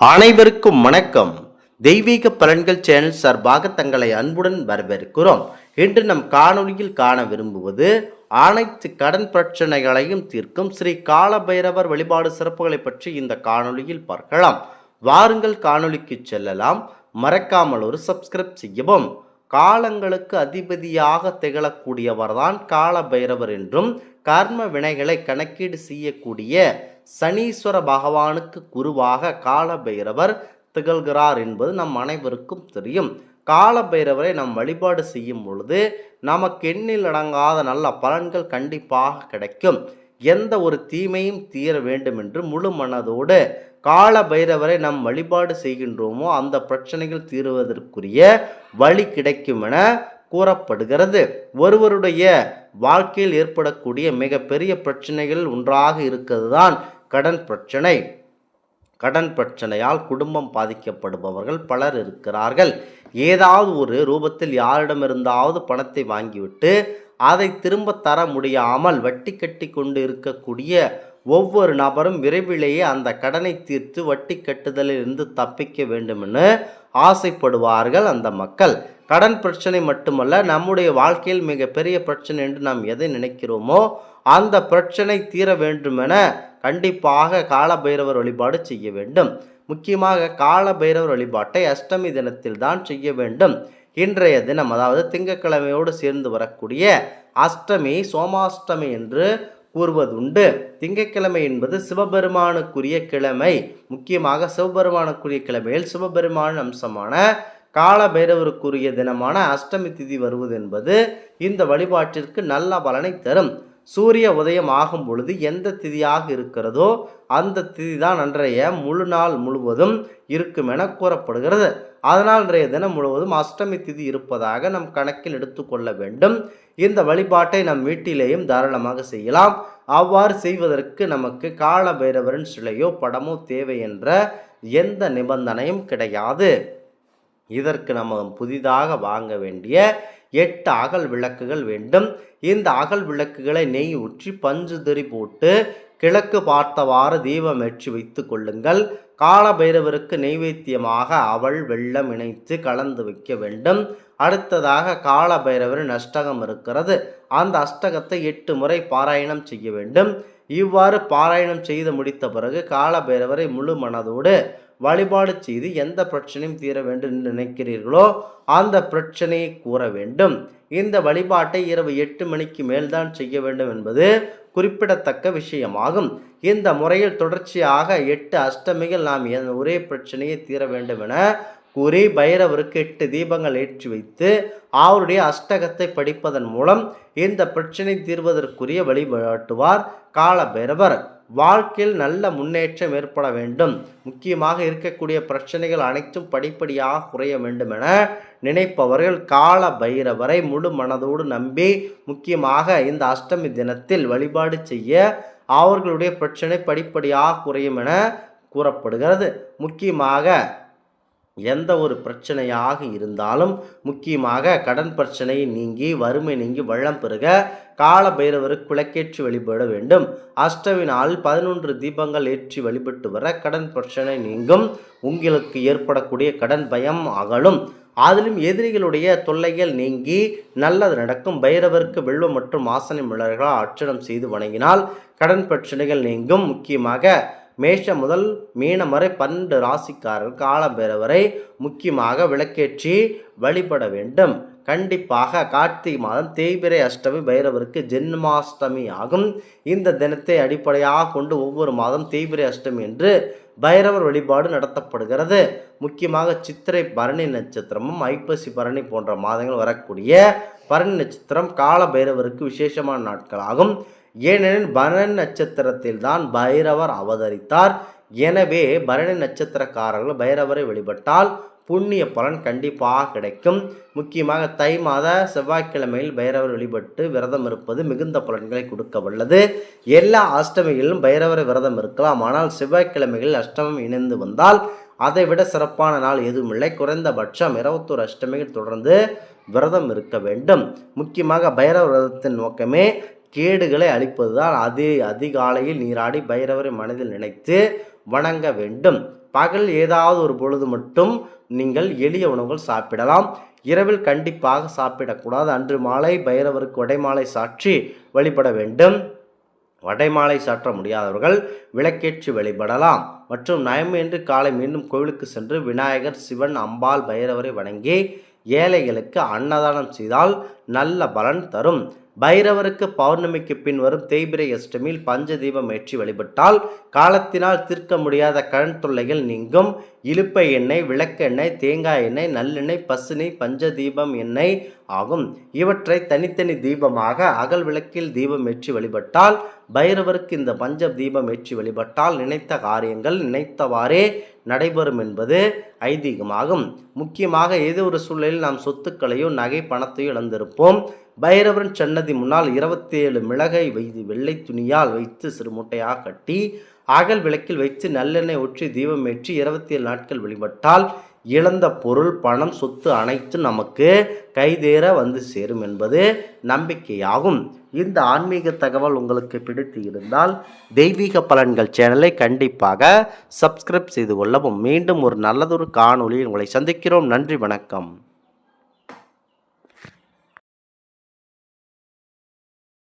அனைவருக்கும் வணக்கம். தெய்வீக பலன்கள் சேனல் சார்பாக தங்களை அன்புடன் வரவேற்கிறோம். இன்று நம் காணொளியில் காண விரும்புவது அனைத்து கடன் பிரச்சனைகளையும் தீர்க்கும் ஸ்ரீ காலபைரவர் வழிபாடு சிறப்புகளை பற்றி இந்த காணொளியில் பார்க்கலாம். வாருங்கள் காணொளிக்கு செல்லலாம். மறக்காமல் ஒரு சப்ஸ்கிரைப் செய்யவும். காலங்களுக்கு அதிபதியாக திகழக்கூடியவர்தான் காலபைரவர் என்றும், கர்ம வினைகளை கணக்கீடு செய்யக்கூடிய சனீஸ்வர பகவானுக்கு குருவாக காலபைரவர் திகழ்கிறார் என்பது நம் அனைவருக்கும் தெரியும். காலபைரவரை நாம் வழிபாடு செய்யும் பொழுது நமக்கு எண்ணில் அடங்காத நல்ல பலன்கள் கண்டிப்பாக கிடைக்கும். எந்த ஒரு தீமையும் தீர வேண்டும் என்று முழு மனதோடு காலபைரவரை நாம் வழிபாடு செய்கின்றோமோ அந்த பிரச்சனைகள் தீருவதற்குரிய வழி கிடைக்கும் என கூறப்படுகிறது. ஒருவருடைய வாழ்க்கையில் ஏற்படக்கூடிய மிகப்பெரிய பிரச்சனைகள் ஒன்றாக இருக்கிறது தான் கடன் பிரச்சனை. கடன் பிரச்சனையால் குடும்பம் பாதிக்கப்படுபவர்கள் பலர் இருக்கிறார்கள். ஏதாவது ஒரு ரூபத்தில் யாரிடமிருந்தாவது பணத்தை வாங்கிவிட்டு அதை திரும்ப தர முடியாமல் வட்டி கட்டி கொண்டு இருக்கக்கூடிய ஒவ்வொரு நபரும் விரைவிலேயே அந்த கடனை தீர்த்து வட்டி கட்டுதலில் இருந்து தப்பிக்க வேண்டுமென்று ஆசைப்படுவார்கள் அந்த மக்கள். கடன் பிரச்சனை மட்டுமல்ல, நம்முடைய வாழ்க்கையில் மிகப்பெரிய பிரச்சனை என்று நாம் எதை நினைக்கிறோமோ அந்த பிரச்சனை தீர வேண்டுமென கண்டிப்பாக காலபைரவர் வழிபாடு செய்ய வேண்டும். முக்கியமாக காலபைரவர் வழிபாட்டை அஷ்டமி தினத்தில் தான் செய்ய வேண்டும். இன்றைய தினம், அதாவது திங்கட்கிழமையோடு சேர்ந்து வரக்கூடிய அஷ்டமி சோமாஷ்டமி என்று கூறுவதுண்டு. திங்கட்கிழமை என்பது சிவபெருமானுக்குரிய கிழமை. முக்கியமாக சிவபெருமானுக்குரிய கிழமையில் சிவபெருமான் அம்சமான காலபைரவருக்குரிய தினமான அஷ்டமி திதி வருவது என்பது இந்த வழிபாட்டிற்கு நல்ல பலனை தரும். சூரிய உதயம் ஆகும் பொழுது எந்த திதியாக இருக்கிறதோ அந்த திதி தான் அன்றைய முழு நாள் முழுவதும் இருக்கும் என கூறப்படுகிறது. அதனால் இன்றைய தினம் முழுவதும் அஷ்டமி திதி இருப்பதாக நம் கணக்கில் எடுத்துக்கொள்ள வேண்டும். இந்த வழிபாட்டை நம் வீட்டிலேயும் தாராளமாக செய்யலாம். அவ்வாறு செய்வதற்கு நமக்கு காலபைரவரின் சிலையோ படமோ தேவை என்ற எந்த நிபந்தனையும் கிடையாது. இதற்கு நம்ம புதிதாக வாங்க வேண்டிய 8 அகல் விளக்குகள் வேண்டும். இந்த அகல் விளக்குகளை நெய் ஊற்றி பஞ்சு திரி போட்டு கிழக்கு பார்த்தவாறு தீபம் ஏற்றி வைத்து கொள்ளுங்கள். காலபைரவருக்கு நெய்வேத்தியமாக அவள் வெள்ளம் இணைத்து கலந்து வைக்க வேண்டும். அடுத்ததாக காலபைரவரின் அஷ்டகம் இருக்கிறது. அந்த அஷ்டகத்தை 8 முறை பாராயணம் செய்ய வேண்டும். இவ்வாறு பாராயணம் செய்து முடித்த பிறகு காலபைரவரை முழு மனதோடு வழிபாடு செய்து எந்த பிரச்சனையும் தீர வேண்டும் என்று நினைக்கிறீர்களோ அந்த பிரச்சனையை கூற வேண்டும். இந்த வழிபாட்டை இரவு 8 மணிக்கு மேல்தான் செய்ய வேண்டும் என்பது குறிப்பிடத்தக்க விஷயமாகும். இந்த முறையில் தொடர்ச்சியாக 8 அஷ்டமிகள் நாம் ஒரே பிரச்சனையை தீர வேண்டும் என கூறி பைரவருக்கு 8 தீபங்கள் ஏற்றி வைத்து அவருடைய அஷ்டகத்தை படிப்பதன் மூலம் இந்த பிரச்சனை தீர்வதற்குரிய வழிபாட்டுவார் காலபைரவர். வாழ்க்கையில் நல்ல முன்னேற்றம் ஏற்பட வேண்டும், முக்கியமாக இருக்கக்கூடிய பிரச்சனைகள் அனைத்தும் படிப்படியாக குறைய வேண்டும் என நினைப்பவர்கள் காலபைரவரை முழு மனதோடு நம்பி முக்கியமாக இந்த அஷ்டமி தினத்தில் வழிபாடு செய்ய அவர்களுடைய பிரச்சனை படிப்படியாக குறையும் என கூறப்படுகிறது. முக்கியமாக எந்த ஒரு பிரச்சனையாக இருந்தாலும், முக்கியமாக கடன் பிரச்சனை நீங்கி வறுமை நீங்கி வளம் பெருக காலபைரவருக்கு விளக்கேற்றி வழிபட வேண்டும். அஷ்டமி நாளில் 11 தீபங்கள் ஏற்றி வழிபட்டு வர கடன் பிரச்சனை நீங்கும். உங்களுக்கு ஏற்படக்கூடிய கடன் பயம் அகலும். அதிலும் எதிரிகளுடைய தொல்லைகள் நீங்கி நல்லது நடக்கும். பைரவருக்கு வெள்ளம் மற்றும் வாசனை மலர்களால் அர்ச்சனம் செய்து வணங்கினால் கடன் பிரச்சனைகள் நீங்கும். முக்கியமாக மேஷம் முதல் மீனம் வரை 12 ராசிக்காரர்கள் காலபைரவரை முக்கியமாக விளக்கேற்றி வழிபட வேண்டும். கண்டிப்பாக கார்த்திகை மாதம் தேய்பிறை அஷ்டமி பைரவருக்கு ஜென்மாஷ்டமி ஆகும். இந்த தினத்தை அடிப்படையாக கொண்டு ஒவ்வொரு மாதம் தேய்பிறை அஷ்டமி என்று பைரவர் வழிபாடு நடத்தப்படுகிறது. முக்கியமாக சித்திரை பரணி நட்சத்திரமும் ஐப்பசி பரணி போன்ற மாதங்கள் வரக்கூடிய பரணி நட்சத்திரம் காலபைரவருக்கு விசேஷமான நாட்களாகும். ஏனெனில் பரணி நட்சத்திரத்தில் தான் பைரவர் அவதரித்தார். எனவே பரணி நட்சத்திரக்காரர்கள் பைரவரை வழிபட்டால் புண்ணிய பலன் கண்டிப்பாக கிடைக்கும். முக்கியமாக தை மாத செவ்வாய்க்கிழமையில் பைரவர் வழிபட்டு விரதம் இருப்பது மிகுந்த பலன்களை கொடுக்க வல்லது. எல்லா அஷ்டமிகளிலும் பைரவரை விரதம் இருக்கலாம். ஆனால் செவ்வாய்க்கிழமைகளில் அஷ்டமம் இணைந்து வந்தால் அதைவிட சிறப்பான நாள் எதுவுமில்லை. குறைந்தபட்சம் 21 அஷ்டமிகள் தொடர்ந்து விரதம் இருக்க வேண்டும். முக்கியமாக பைரவ விரதத்தின் நோக்கமே கேடுகளை அளிப்பதுதான். அதிகாலையில் நீராடி பைரவரை மனதில் நினைத்து வணங்க வேண்டும். பகல் ஏதாவது ஒரு பொழுது மட்டும் நீங்கள் எளிய உணவுகள் சாப்பிடலாம். இரவில் கண்டிப்பாக சாப்பிடக்கூடாது. அன்று மாலை பைரவருக்கு வடைமாலை சாற்றி வழிபட வேண்டும். வடைமாலை சாற்ற முடியாதவர்கள் விளக்கேற்றி வழிபடலாம். மற்றும் நயமின்றி காலை மீண்டும் கோவிலுக்கு சென்று விநாயகர், சிவன், அம்பாள், பைரவரை வணங்கி ஏழைகளுக்கு அன்னதானம் செய்தால் நல்ல பலன் தரும். பைரவருக்கு பௌர்ணமிக்கு பின் வரும் தேய்பிரை அஷ்டமியில் பஞ்ச தீபம் ஏற்றி வழிபட்டால் காலத்தினால் தீர்க்க முடியாத கடன் தொல்லைகள் நீங்கும். இலுப்பை எண்ணெய், விளக்கெண்ணெய், தேங்காய் எண்ணெய், நல்லெண்ணெய், பசுனை, பஞ்ச தீபம் எண்ணெய் ஆகும். இவற்றை தனித்தனி தீபமாக அகல் விளக்கில் தீபம் ஏற்றி வழிபட்டால் பைரவருக்கு இந்த பஞ்ச தீபம் ஏற்றி வழிபட்டால் நினைத்த காரியங்கள் நினைத்தவாறே நடைபெறும் என்பது ஐதீகமாகும். முக்கியமாக ஏதோ ஒரு சூழலில் நாம் சொத்துக்களையோ நகை பணத்தையோ இழந்திருப்போம். பைரவரின் சன்னதி முன்னால் 27 மிளகை வெள்ளை துணியால் வைத்து சிறு மூட்டையாக கட்டி அகல் விளக்கில் வைத்து நல்லெண்ணெய் ஊற்றி தீபம் ஏற்றி 27 நாட்கள் வழிபட்டால் இழந்த பொருள், பணம், சொத்து அனைத்து நமக்கு கைதேற வந்து சேரும் என்பது நம்பிக்கையாகும். இந்த ஆன்மீக தகவல் உங்களுக்கு பிடித்து இருந்தால் தெய்வீக பலன்கள் சேனலை கண்டிப்பாக சப்ஸ்கிரைப் செய்து கொள்ளவும். மீண்டும் ஒரு நல்லதொரு காணொளியில் உங்களை சந்திக்கிறோம். நன்றி, வணக்கம்.